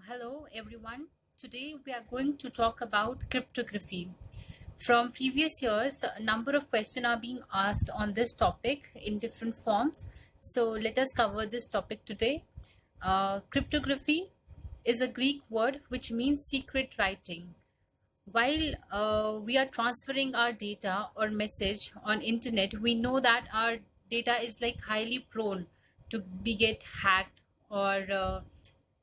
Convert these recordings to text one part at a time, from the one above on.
Hello everyone. Today we are going to talk about cryptography. From previous years, a number of questions are being asked on this topic in different forms. So let us cover this topic today. Cryptography is a Greek word which means secret writing. While we are transferring our data or message on internet, we know that our data is like highly prone to be get hacked or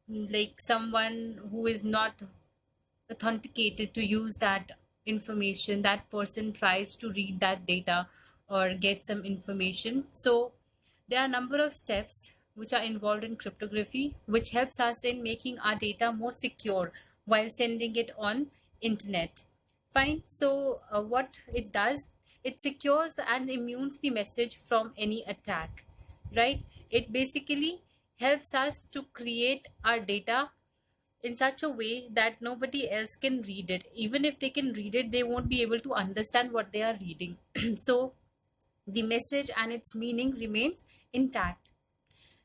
like someone who is not authenticated to use that information, that person tries to read that data or get some information. So there are a number of steps which are involved in cryptography, which helps us in making our data more secure while sending it on internet. Fine. So what it does, it secures and immunes the message from any attack, right? It basically helps us to create our data in such a way that nobody else can read it. Even if they can read it, they won't be able to understand what they are reading. So the message and its meaning remains intact.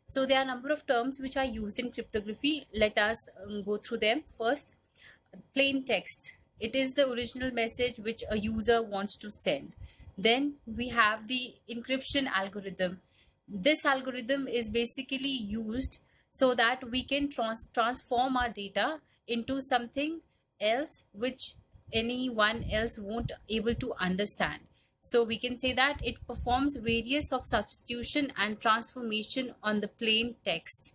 So there are a number of terms which are used in cryptography. Let us go through them. First, plain text. It is the original message which a user wants to send. Then we have the encryption algorithm. This algorithm is basically used so that we can transform our data into something else which anyone else won't able to understand. So we can say that it performs various of substitution and transformation on the plain text.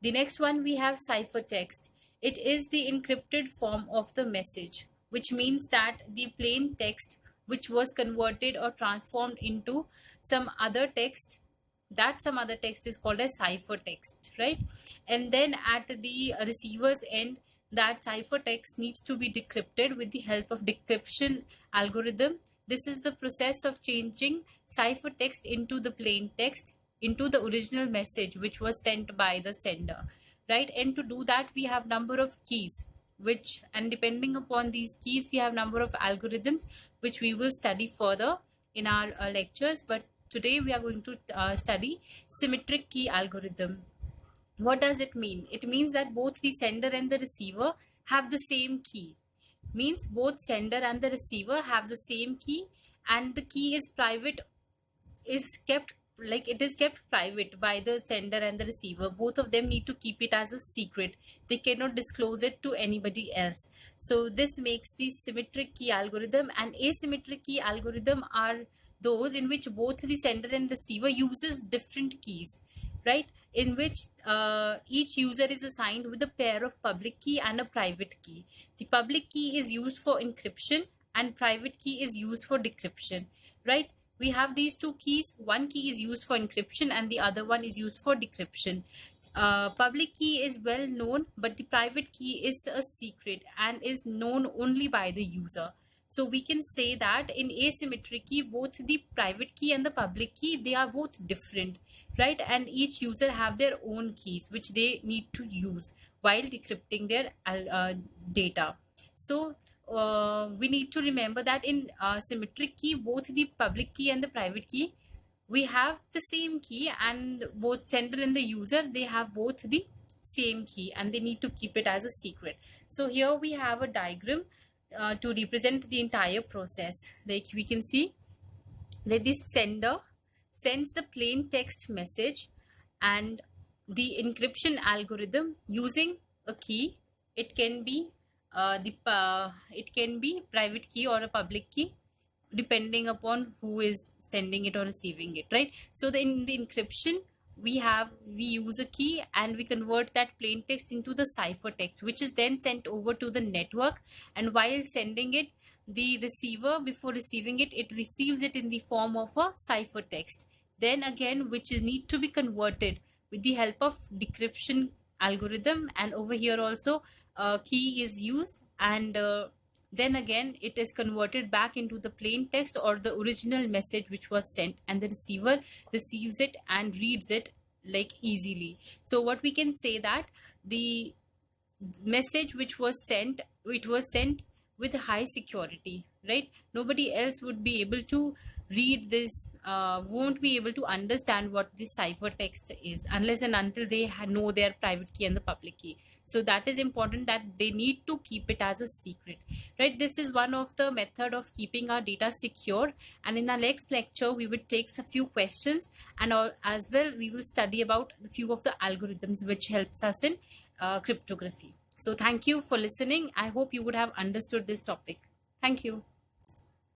The next one we have ciphertext. It is the encrypted form of the message, which means that the plain text which was converted or transformed into some other text, that some other text is called as ciphertext, right? And then at the receiver's end, that ciphertext needs to be decrypted with the help of decryption algorithm. This is the process of changing ciphertext into the plain text, into the original message which was sent by the sender, right? And to do that, we have number of keys, which, and depending upon these keys, we have number of algorithms which we will study further in our lectures. But today we are going to study symmetric key algorithm. What does it mean? It means that both the sender and the receiver have the same key. Means both sender and the receiver have the same key, and the key is private, is kept, like it is kept private by the sender and the receiver. Both of them need to keep it as a secret. They cannot disclose it to anybody else. So this makes the symmetric key algorithm. And asymmetric key algorithm are those in which both the sender and receiver uses different keys, right? In which each user is assigned with a pair of public key and a private key. The public key is used for encryption and private key is used for decryption, right? We have these two keys. One key is used for encryption and the other one is used for decryption. Public key is well known, but the private key is a secret and is known only by the user. So we can say that in asymmetric key, both the private key and the public key, they are both different, right? And each user have their own keys which they need to use while decrypting their data. So we need to remember that in symmetric key, both the public key and the private key, we have the same key, and both sender and the user, they have both the same key and they need to keep it as a secret. So here we have a diagram to represent the entire process. Like we can see that this sender sends the plain text message, and the encryption algorithm using a key, it can be it can be private key or a public key depending upon who is sending it or receiving it, right? So in the encryption, we use a key and we convert that plain text into the ciphertext, which is then sent over to the network. And while sending it, the receiver, before receiving it, it receives it in the form of a ciphertext, then again which is need to be converted with the help of decryption algorithm. And over here also key is used, and then again it is converted back into the plain text or the original message which was sent, and the receiver receives it and reads it like easily. So what we can say that the message which was sent, it was sent with high security, right? Nobody else would be able to read this won't be able to understand what this ciphertext is unless and until they know their private key and the public key. So that is important, that they need to keep it as a secret, right? This is one of the method of keeping our data secure, and in our next lecture we will take a few questions, and as well we will study about a few of the algorithms which helps us in cryptography. So thank you for listening. I hope you would have understood this topic. Thank you.